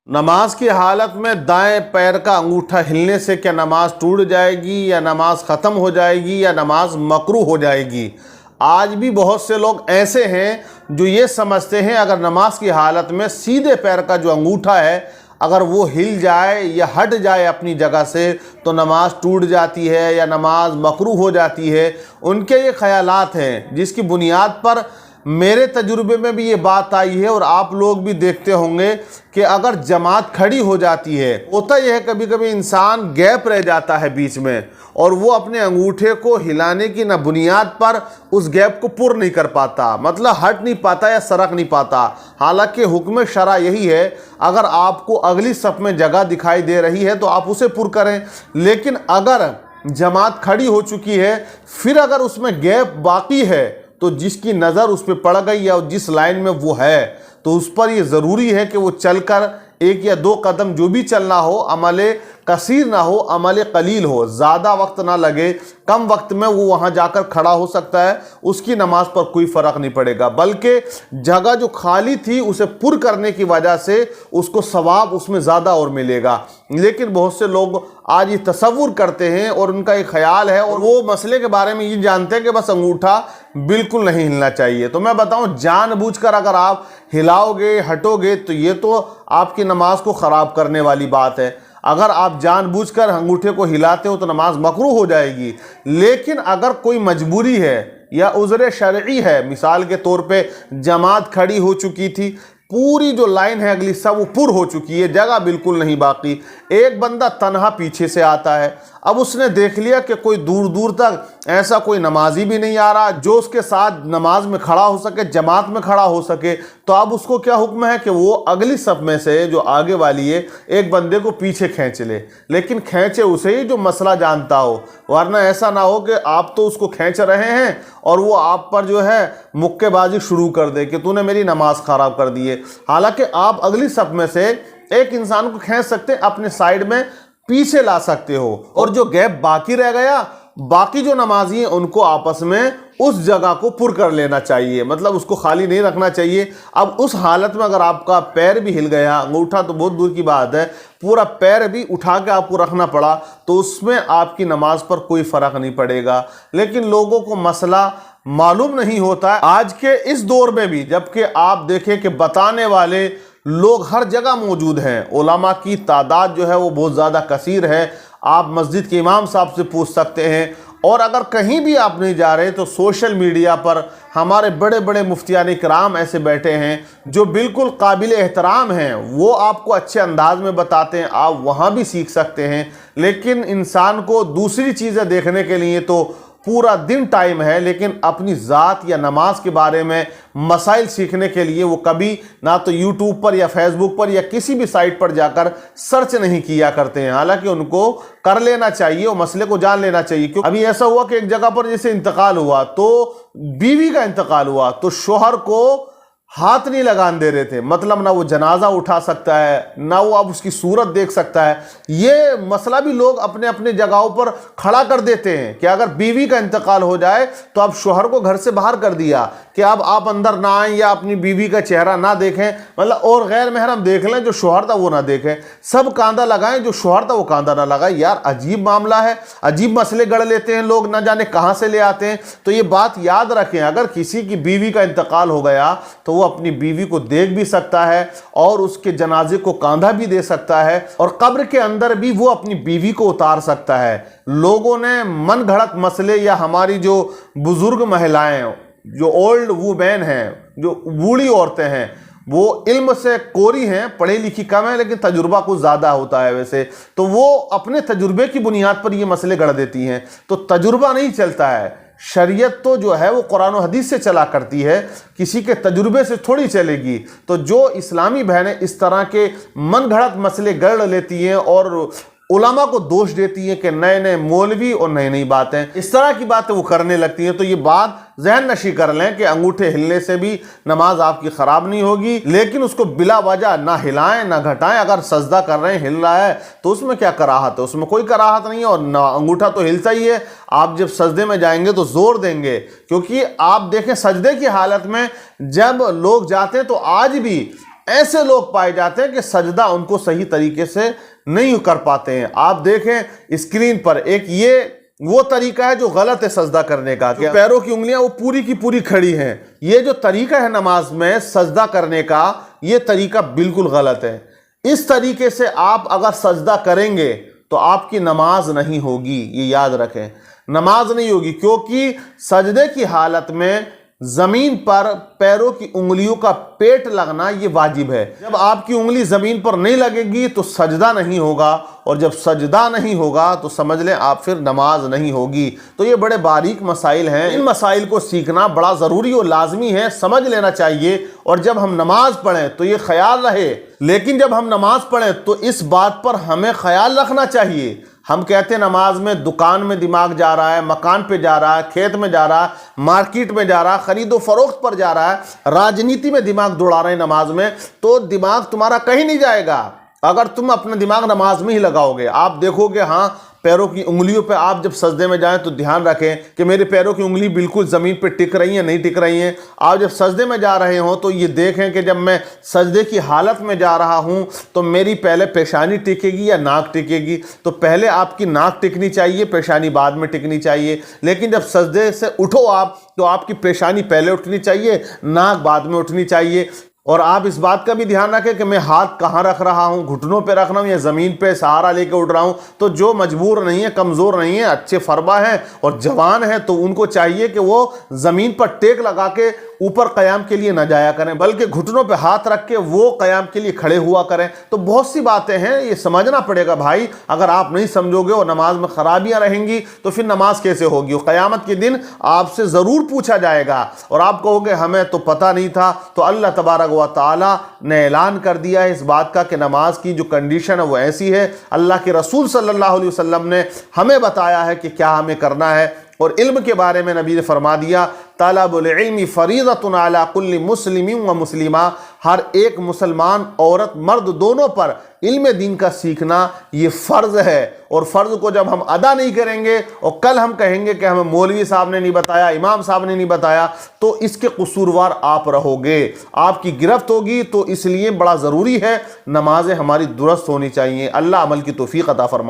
नमाज की हालत में दाएं पैर का अंगूठा हिलने से क्या नमाज टूट जाएगी या नमाज ख़त्म हो जाएगी या नमाज मकरूह हो जाएगी। आज भी बहुत से लोग ऐसे हैं जो ये समझते हैं अगर नमाज की हालत में सीधे पैर का जो अंगूठा है अगर वो हिल जाए या हट जाए अपनी जगह से तो नमाज टूट जाती है या नमाज मकरूह हो जाती है। उनके ये ख़यालात हैं जिसकी बुनियाद पर मेरे तजुर्बे में भी ये बात आई है और आप लोग भी देखते होंगे कि अगर जमात खड़ी हो जाती है, होता यह है कभी कभी इंसान गैप रह जाता है बीच में और वो अपने अंगूठे को हिलाने की ना बुनियाद पर उस गैप को पुर नहीं कर पाता, मतलब हट नहीं पाता या सरक नहीं पाता। हालांकि हुक्म शरा यही है अगर आपको अगली सफ में जगह दिखाई दे रही है तो आप उसे पुर करें, लेकिन अगर जमात खड़ी हो चुकी है फिर अगर उसमें गैप बाकी है तो जिसकी नज़र उस पर पड़ गई या जिस लाइन में वो है तो उस पर ये ज़रूरी है कि वो चलकर एक या दो कदम जो भी चलना हो, अमले कसीर ना हो, अमले कलील हो, ज़्यादा वक्त ना लगे, कम वक्त में वो वहाँ जाकर खड़ा हो सकता है, उसकी नमाज पर कोई फ़र्क नहीं पड़ेगा, बल्कि जगह जो खाली थी उसे पुर करने की वजह से उसको सवाब उसमें ज़्यादा और मिलेगा। लेकिन बहुत से लोग आज ये तसव्वुर करते हैं और उनका एक ख्याल है और वो मसले के बारे में ये जानते हैं कि बस अंगूठा बिल्कुल नहीं हिलना चाहिए। तो मैं बताऊं, जानबूझकर अगर आप हिलाओगे हटोगे तो ये तो आपकी नमाज को ख़राब करने वाली बात है। अगर आप जानबूझकर अंगूठे को हिलाते हो तो नमाज मकरूह हो जाएगी। लेकिन अगर कोई मजबूरी है या उज़्र शरई है, मिसाल के तौर पे जमात खड़ी हो चुकी थी, पूरी जो लाइन है अगली सब वो पुर हो चुकी है, जगह बिल्कुल नहीं बाकी, एक बंदा तन्हा पीछे से आता है, अब उसने देख लिया कि कोई दूर दूर तक ऐसा कोई नमाजी भी नहीं आ रहा जो उसके साथ नमाज में खड़ा हो सके, जमात में खड़ा हो सके, तो अब उसको क्या हुक्म है कि वो अगली सफ में से जो आगे वाली है एक बंदे को पीछे खींच ले, लेकिन खींचे उसे ही जो मसला जानता हो, वरना ऐसा ना हो कि आप तो उसको खींच रहे हैं और वो आप पर जो है मुक्केबाजी शुरू कर दे कि तूने मेरी नमाज ख़राब कर दी है। हालांकि आप अगली सफ में से एक इंसान को खींच सकते हैं, अपने साइड में पीछे ला सकते हो, और जो गैप बाकी रह गया बाकी जो नमाजी हैं उनको आपस में उस जगह को पुर कर लेना चाहिए, मतलब उसको खाली नहीं रखना चाहिए। अब उस हालत में अगर आपका पैर भी हिल गया, अंगूठा तो बहुत दूर की बात है, पूरा पैर भी उठा के आपको रखना पड़ा तो उसमें आपकी नमाज पर कोई फ़र्क नहीं पड़ेगा। लेकिन लोगों को मसला मालूम नहीं होता है आज के इस दौर में भी, जबकि आप देखें कि बताने वाले लोग हर जगह मौजूद हैं, उलमा की तादाद जो है वो बहुत ज़्यादा कसीर है। आप मस्जिद के इमाम साहब से पूछ सकते हैं, और अगर कहीं भी आप नहीं जा रहे तो सोशल मीडिया पर हमारे बड़े बड़े मुफ्तियान इकराम ऐसे बैठे हैं जो बिल्कुल काबिल एहतराम हैं, वो आपको अच्छे अंदाज में बताते हैं, आप वहाँ भी सीख सकते हैं। लेकिन इंसान को दूसरी चीज़ें देखने के लिए तो पूरा दिन टाइम है, लेकिन अपनी ज़ात या नमाज के बारे में मसाइल सीखने के लिए वो कभी ना तो यूट्यूब पर या फेसबुक पर या किसी भी साइट पर जाकर सर्च नहीं किया करते हैं। हालांकि उनको कर लेना चाहिए और मसले को जान लेना चाहिए। क्योंकि अभी ऐसा हुआ कि एक जगह पर जैसे इंतकाल हुआ, तो बीवी का इंतकाल हुआ तो शोहर को हाथ नहीं लगाने दे रहे थे, मतलब ना वो जनाजा उठा सकता है ना वो अब उसकी सूरत देख सकता है। ये मसला भी लोग अपने अपने जगहों पर खड़ा कर देते हैं कि अगर बीवी का इंतकाल हो जाए तो अब शोहर को घर से बाहर कर दिया कि अब आप अंदर ना आएं या अपनी बीवी का चेहरा ना देखें, मतलब और गैर महरम देख लें, जो शोहर था वो ना देखें, सब कांधा लगाएं, जो शोहर था वो कांधा ना लगाए। यार अजीब मामला है, अजीब मसले गढ़ लेते हैं लोग, ना जाने कहाँ से ले आते हैं। तो ये बात याद रखें, अगर किसी की बीवी का इंतकाल हो गया तो वो अपनी बीवी को देख भी सकता है और उसके जनाजे को कांधा भी दे सकता है, और कब्र के अंदर भी वो अपनी बीवी को उतार सकता है। लोगों ने मन घड़त मसले, या हमारी जो बुजुर्ग महिलाएं, जो ओल्ड वुमेन हैं, जो बूढ़ी औरतें हैं, वो इल्म से कोरी हैं, पढ़ी लिखी कम है लेकिन तजुर्बा कुछ ज़्यादा होता है वैसे, तो वो अपने तजुर्बे की बुनियाद पर ये मसले गढ़ देती हैं। तो तजुर्बा नहीं चलता है, शरीयत तो जो है वो कुरान और हदीस से चला करती है, किसी के तजुर्बे से थोड़ी चलेगी। तो जो इस्लामी बहनें इस तरह के मन घड़त मसले गढ़ लेती हैं और उलमा को दोष देती हैं कि नए नए मौलवी और नई नई बातें, इस तरह की बातें वो करने लगती हैं, तो ये बात जहन नशी कर लें कि अंगूठे हिलने से भी नमाज आपकी ख़राब नहीं होगी। लेकिन उसको बिला वजह ना हिलाएं ना घटाएं। अगर सजदा कर रहे हैं, हिल रहा है, तो उसमें क्या कराहत है? उसमें कोई कराहत नहीं है, और ना अंगूठा तो हिलता ही है। आप जब सजदे में जाएंगे तो जोर देंगे, क्योंकि आप देखें सजदे की हालत में जब लोग जाते हैं तो आज भी ایسے لوگ پائے جاتے ہیں کہ سجدہ ان کو صحیح طریقے سے نہیں کر پاتے ہیں۔ آپ دیکھیں اسکرین پر ایک یہ وہ طریقہ ہے جو غلط ہے سجدہ کرنے کا، کہ پیروں کی انگلیاں وہ پوری کی پوری کھڑی ہیں۔ یہ جو طریقہ ہے نماز میں سجدہ کرنے کا، یہ طریقہ بالکل غلط ہے۔ اس طریقے سے آپ اگر سجدہ کریں گے تو آپ کی نماز نہیں ہوگی، یہ یاد رکھیں، نماز نہیں ہوگی، کیونکہ سجدے کی حالت میں زمین پر پیروں کی انگلیوں کا پیٹ لگنا یہ واجب ہے۔ جب آپ کی انگلی زمین پر نہیں لگے گی تو سجدہ نہیں ہوگا، اور جب سجدہ نہیں ہوگا تو سمجھ لیں آپ پھر نماز نہیں ہوگی۔ تو یہ بڑے باریک مسائل ہیں، ان مسائل کو سیکھنا بڑا ضروری اور لازمی ہے، سمجھ لینا چاہیے۔ اور جب ہم نماز پڑھیں تو یہ خیال رہے، لیکن جب ہم نماز پڑھیں تو اس بات پر ہمیں خیال رکھنا چاہیے۔ ہم کہتے ہیں نماز میں دکان میں دماغ جا رہا ہے، مکان پہ جا رہا ہے، کھیت میں جا رہا ہے، مارکیٹ میں جا رہا ہے، خرید و فروخت پر جا رہا ہے، راجنیتی میں دماغ دوڑا رہے ہیں نماز میں، تو دماغ تمہارا کہیں نہیں جائے گا اگر تم اپنا دماغ نماز میں ہی لگاؤ گے۔ آپ دیکھو گے ہاں پیروں کی انگلیوں پہ آپ جب سجدے میں جائیں تو دھیان رکھیں کہ میرے پیروں کی انگلی بالکل زمین پہ ٹک رہی ہیں نہیں ٹک رہی ہیں۔ آپ جب سجدے میں جا رہے ہوں تو یہ دیکھیں کہ جب میں سجدے کی حالت میں جا رہا ہوں تو میری پہلے پیشانی ٹکے گی یا ناک ٹکے گی؟ تو پہلے آپ کی ناک ٹکنی چاہیے، پیشانی بعد میں ٹکنی چاہیے۔ لیکن جب سجدے سے اٹھو آپ تو آپ کی پیشانی پہلے اٹھنی چاہیے، ناک بعد میں اٹھنی چاہیے۔ اور آپ اس بات کا بھی دھیان رکھیں کہ میں ہاتھ کہاں رکھ رہا ہوں، گھٹنوں پہ رکھ رہا ہوں یا زمین پہ سہارا لے کے اٹھ رہا ہوں۔ تو جو مجبور نہیں ہے، کمزور نہیں ہے، اچھے فربا ہیں اور جوان ہیں، تو ان کو چاہیے کہ وہ زمین پر ٹیک لگا کے اوپر قیام کے لیے نہ جایا کریں، بلکہ گھٹنوں پہ ہاتھ رکھ کے وہ قیام کے لیے کھڑے ہوا کریں۔ تو بہت سی باتیں ہیں، یہ سمجھنا پڑے گا بھائی۔ اگر آپ نہیں سمجھو گے اور نماز میں خرابیاں رہیں گی تو پھر نماز کیسے ہوگی؟ قیامت کے دن آپ سے ضرور پوچھا جائے گا اور آپ کہو گے ہمیں تو پتہ نہیں تھا۔ تو اللہ تبارک و تعالی نے اعلان کر دیا ہے اس بات کا کہ نماز کی جو کنڈیشن ہے وہ ایسی ہے۔ اللہ کے رسول صلی اللہ علیہ وسلم نے ہمیں بتایا ہے کہ کیا ہمیں کرنا ہے، اور علم کے بارے میں نبی نے فرما دیا طلب العلم فریضۃ علی کل مسلم و مسلمہ، ہر ایک مسلمان عورت مرد دونوں پر علم دین کا سیکھنا یہ فرض ہے۔ اور فرض کو جب ہم ادا نہیں کریں گے اور کل ہم کہیں گے کہ ہمیں مولوی صاحب نے نہیں بتایا، امام صاحب نے نہیں بتایا، تو اس کے قصوروار آپ رہو گے، آپ کی گرفت ہوگی۔ تو اس لیے بڑا ضروری ہے نمازیں ہماری درست ہونی چاہیے۔ اللہ عمل کی توفیق عطا فرمائے۔